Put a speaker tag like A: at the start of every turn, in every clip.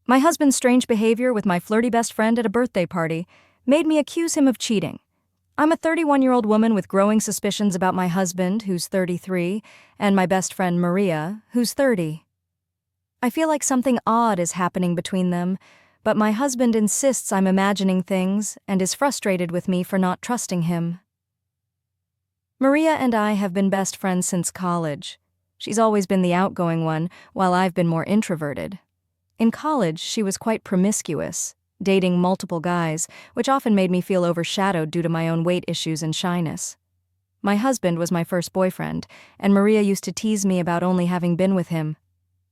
A: My husband's strange behavior with my flirty best friend at a birthday party made me accuse him of cheating. I'm a 31-year-old woman with growing suspicions about my husband, who's 33, and my best friend Maria, who's 30. I feel like something odd is happening between them, but my husband insists I'm imagining things and is frustrated with me for not trusting him. Maria and I have been best friends since college. She's always been the outgoing one, while I've been more introverted. In college, she was quite promiscuous, dating multiple guys, which often made me feel overshadowed due to my own weight issues and shyness. My husband was my first boyfriend, and Maria used to tease me about only having been with him.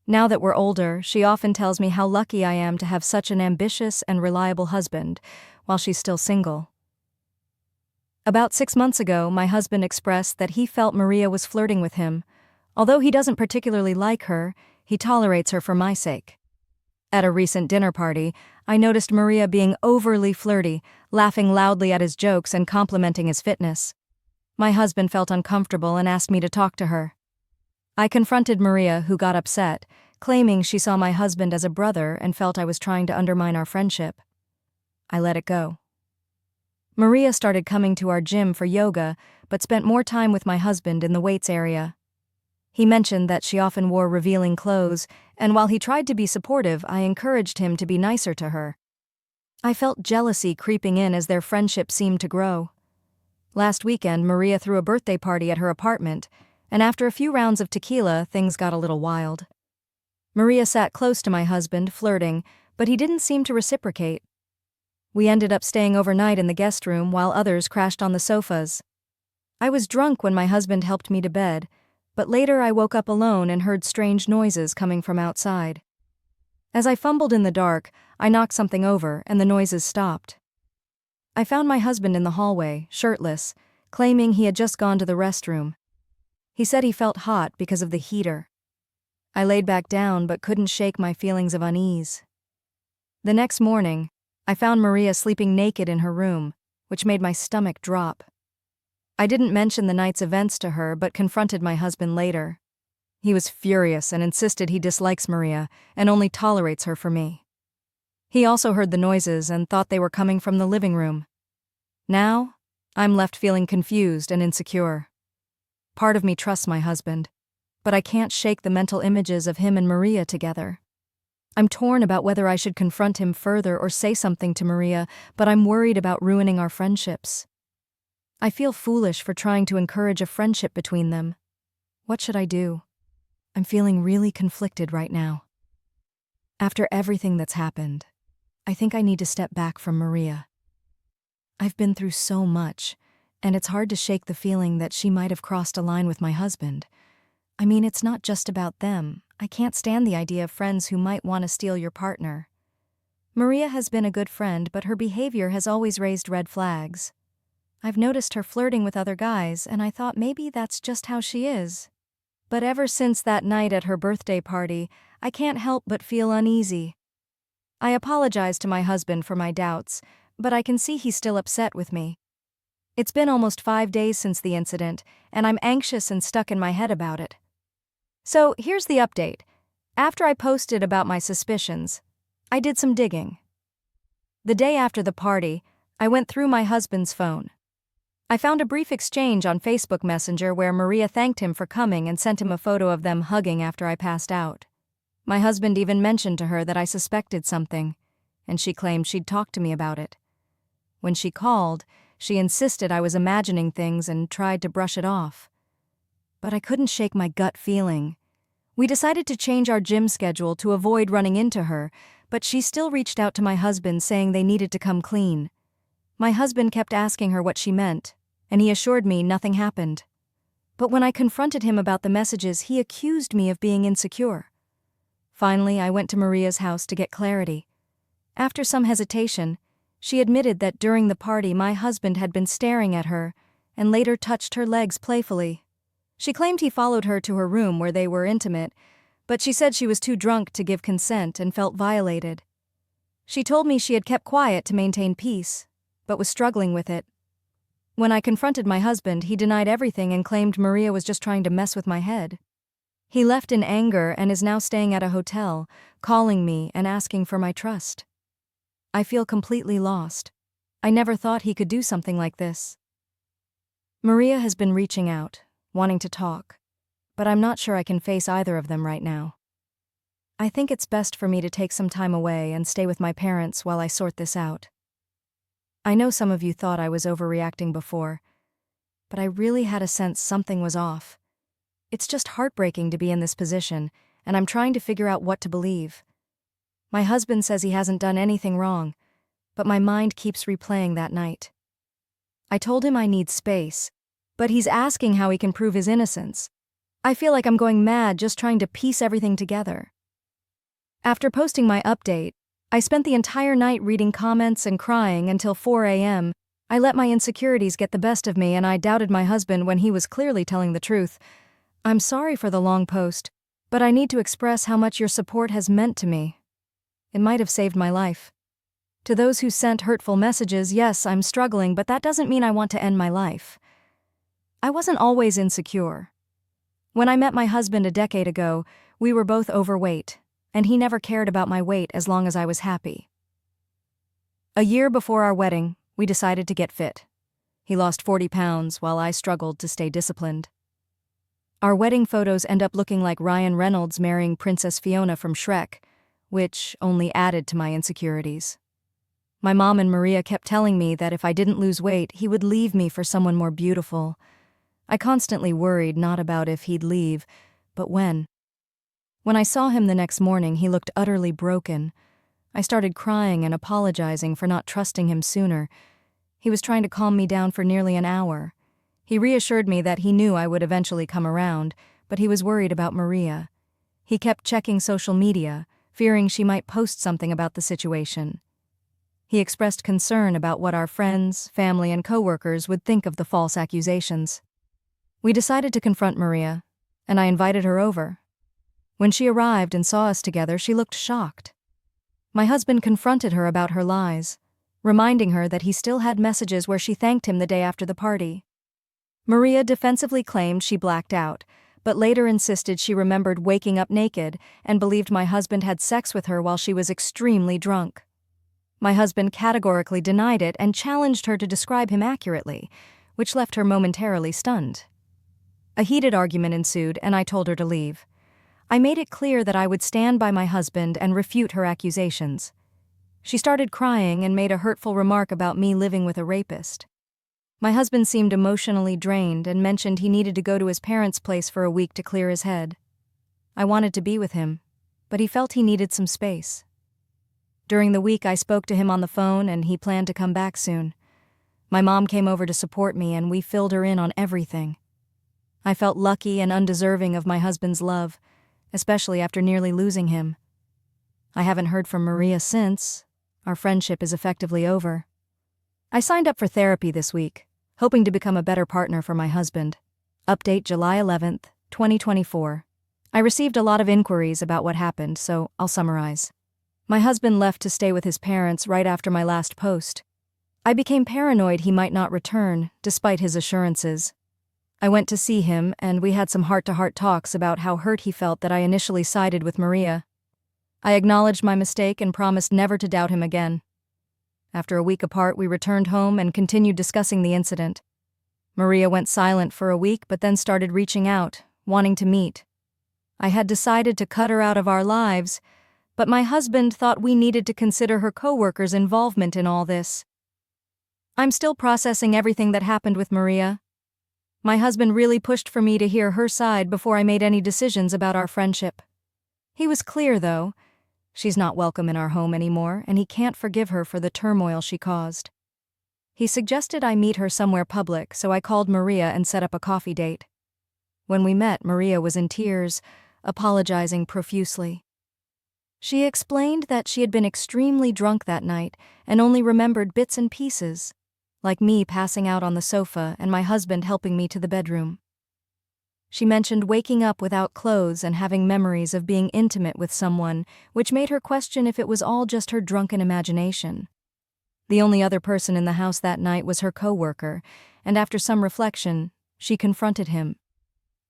A: Now that we're older, she often tells me how lucky I am to have such an ambitious and reliable husband, while she's still single. About 6 months ago, my husband expressed that he felt Maria was flirting with him. Although he doesn't particularly like her, he tolerates her for my sake. At a recent dinner party, I noticed Maria being overly flirty, laughing loudly at his jokes and complimenting his fitness. My husband felt uncomfortable and asked me to talk to her. I confronted Maria, who got upset, claiming she saw my husband as a brother and felt I was trying to undermine our friendship. I let it go. Maria started coming to our gym for yoga, but spent more time with my husband in the weights area. He mentioned that she often wore revealing clothes, and while he tried to be supportive, I encouraged him to be nicer to her. I felt jealousy creeping in as their friendship seemed to grow. Last weekend, Maria threw a birthday party at her apartment, and after a few rounds of tequila, things got a little wild. Maria sat close to my husband, flirting, but he didn't seem to reciprocate. We ended up staying overnight in the guest room while others crashed on the sofas. I was drunk when my husband helped me to bed, but later I woke up alone and heard strange noises coming from outside. As I fumbled in the dark, I knocked something over and the noises stopped. I found my husband in the hallway, shirtless, claiming he had just gone to the restroom. He said he felt hot because of the heater. I laid back down but couldn't shake my feelings of unease. The next morning, I found Maria sleeping naked in her room, which made my stomach drop. I didn't mention the night's events to her but confronted my husband later. He was furious and insisted he dislikes Maria and only tolerates her for me. He also heard the noises and thought they were coming from the living room. Now, I'm left feeling confused and insecure. Part of me trusts my husband, but I can't shake the mental images of him and Maria together. I'm torn about whether I should confront him further or say something to Maria, but I'm worried about ruining our friendships. I feel foolish for trying to encourage a friendship between them. What should I do? I'm feeling really conflicted right now. After everything that's happened, I think I need to step back from Maria. I've been through so much, and it's hard to shake the feeling that she might have crossed a line with my husband. I mean, it's not just about them. I can't stand the idea of friends who might want to steal your partner. Maria has been a good friend, but her behavior has always raised red flags. I've noticed her flirting with other guys, and I thought maybe that's just how she is. But ever since that night at her birthday party, I can't help but feel uneasy. I apologize to my husband for my doubts, but I can see he's still upset with me. It's been almost 5 days since the incident, and I'm anxious and stuck in my head about it. So here's the update. After I posted about my suspicions, I did some digging. The day after the party, I went through my husband's phone. I found a brief exchange on Facebook Messenger where Maria thanked him for coming and sent him a photo of them hugging after I passed out. My husband even mentioned to her that I suspected something, and she claimed she'd talk to me about it. When she called, she insisted I was imagining things and tried to brush it off. But I couldn't shake my gut feeling. We decided to change our gym schedule to avoid running into her, but she still reached out to my husband saying they needed to come clean. My husband kept asking her what she meant, and he assured me nothing happened. But when I confronted him about the messages, he accused me of being insecure. Finally, I went to Maria's house to get clarity. After some hesitation, she admitted that during the party my husband had been staring at her and later touched her legs playfully. She claimed he followed her to her room where they were intimate, but she said she was too drunk to give consent and felt violated. She told me she had kept quiet to maintain peace, but was struggling with it. When I confronted my husband, he denied everything and claimed Maria was just trying to mess with my head. He left in anger and is now staying at a hotel, calling me and asking for my trust. I feel completely lost. I never thought he could do something like this. Maria has been reaching out, wanting to talk, but I'm not sure I can face either of them right now. I think it's best for me to take some time away and stay with my parents while I sort this out. I know some of you thought I was overreacting before, but I really had a sense something was off. It's just heartbreaking to be in this position, and I'm trying to figure out what to believe. My husband says he hasn't done anything wrong, but my mind keeps replaying that night. I told him I need space, but he's asking how he can prove his innocence. I feel like I'm going mad just trying to piece everything together. After posting my update, I spent the entire night reading comments and crying until 4 a.m. I let my insecurities get the best of me and I doubted my husband when he was clearly telling the truth. I'm sorry for the long post, but I need to express how much your support has meant to me. It might have saved my life. To those who sent hurtful messages, yes, I'm struggling, but that doesn't mean I want to end my life. I wasn't always insecure. When I met my husband a decade ago, we were both overweight, and he never cared about my weight as long as I was happy. A year before our wedding, we decided to get fit. He lost 40 pounds while I struggled to stay disciplined. Our wedding photos end up looking like Ryan Reynolds marrying Princess Fiona from Shrek, which only added to my insecurities. My mom and Maria kept telling me that if I didn't lose weight, he would leave me for someone more beautiful. I constantly worried not about if he'd leave, but when. When I saw him the next morning, he looked utterly broken. I started crying and apologizing for not trusting him sooner. He was trying to calm me down for nearly an hour. He reassured me that he knew I would eventually come around, but he was worried about Maria. He kept checking social media, fearing she might post something about the situation. He expressed concern about what our friends, family, and coworkers would think of the false accusations. We decided to confront Maria, and I invited her over. When she arrived and saw us together, she looked shocked. My husband confronted her about her lies, reminding her that he still had messages where she thanked him the day after the party. Maria defensively claimed she blacked out, but later insisted she remembered waking up naked and believed my husband had sex with her while she was extremely drunk. My husband categorically denied it and challenged her to describe him accurately, which left her momentarily stunned. A heated argument ensued, and I told her to leave. I made it clear that I would stand by my husband and refute her accusations. She started crying and made a hurtful remark about me living with a rapist. My husband seemed emotionally drained and mentioned he needed to go to his parents' place for a week to clear his head. I wanted to be with him, but he felt he needed some space. During the week, I spoke to him on the phone and he planned to come back soon. My mom came over to support me and we filled her in on everything. I felt lucky and undeserving of my husband's love, especially after nearly losing him. I haven't heard from Maria since. Our friendship is effectively over. I signed up for therapy this week, hoping to become a better partner for my husband. Update July 11th, 2024. I received a lot of inquiries about what happened, so I'll summarize. My husband left to stay with his parents right after my last post. I became paranoid he might not return, despite his assurances. I went to see him, and we had some heart-to-heart talks about how hurt he felt that I initially sided with Maria. I acknowledged my mistake and promised never to doubt him again. After a week apart, we returned home and continued discussing the incident. Maria went silent for a week but then started reaching out, wanting to meet. I had decided to cut her out of our lives, but my husband thought we needed to consider her coworkers' involvement in all this. I'm still processing everything that happened with Maria. My husband really pushed for me to hear her side before I made any decisions about our friendship. He was clear, though. She's not welcome in our home anymore, and he can't forgive her for the turmoil she caused. He suggested I meet her somewhere public, so I called Maria and set up a coffee date. When we met, Maria was in tears, apologizing profusely. She explained that she had been extremely drunk that night and only remembered bits and pieces, like me passing out on the sofa and my husband helping me to the bedroom. She mentioned waking up without clothes and having memories of being intimate with someone, which made her question if it was all just her drunken imagination. The only other person in the house that night was her coworker, and after some reflection, she confronted him.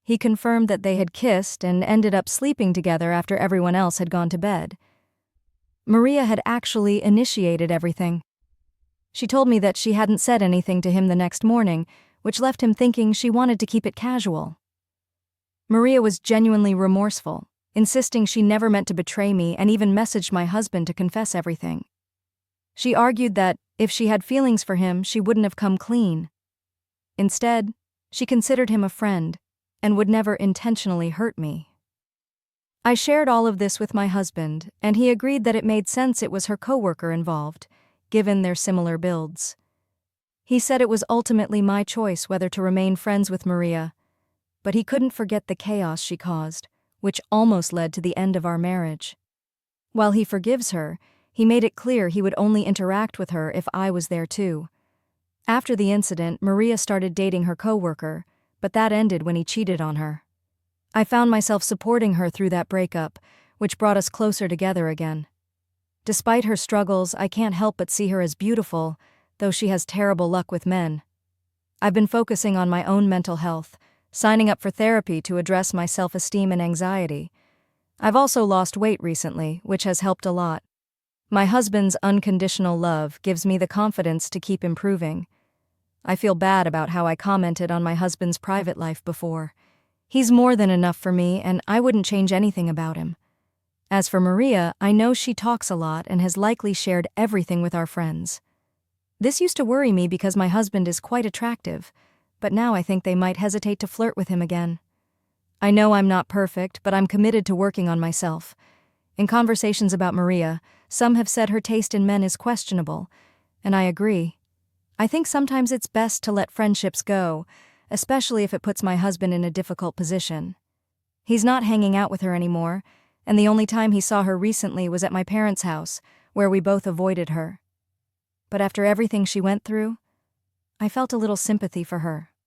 A: He confirmed that they had kissed and ended up sleeping together after everyone else had gone to bed. Maria had actually initiated everything. She told me that she hadn't said anything to him the next morning, which left him thinking she wanted to keep it casual. Maria was genuinely remorseful, insisting she never meant to betray me and even messaged my husband to confess everything. She argued that if she had feelings for him, she wouldn't have come clean. Instead, she considered him a friend and would never intentionally hurt me. I shared all of this with my husband, and he agreed that it made sense it was her coworker involved, given their similar builds. He said it was ultimately my choice whether to remain friends with Maria, but he couldn't forget the chaos she caused, which almost led to the end of our marriage. While he forgives her, he made it clear he would only interact with her if I was there too. After the incident, Maria started dating her coworker, but that ended when he cheated on her. I found myself supporting her through that breakup, which brought us closer together again. Despite her struggles, I can't help but see her as beautiful, though she has terrible luck with men. I've been focusing on my own mental health, signing up for therapy to address my self-esteem and anxiety. I've also lost weight recently, which has helped a lot. My husband's unconditional love gives me the confidence to keep improving. I feel bad about how I commented on my husband's private life before. He's more than enough for me, and I wouldn't change anything about him. As for Maria, I know she talks a lot and has likely shared everything with our friends. This used to worry me because my husband is quite attractive, but now I think they might hesitate to flirt with him again. I know I'm not perfect, but I'm committed to working on myself. In conversations about Maria, some have said her taste in men is questionable, and I agree. I think sometimes it's best to let friendships go, especially if it puts my husband in a difficult position. He's not hanging out with her anymore, and the only time he saw her recently was at my parents' house, where we both avoided her. But after everything she went through, I felt a little sympathy for her.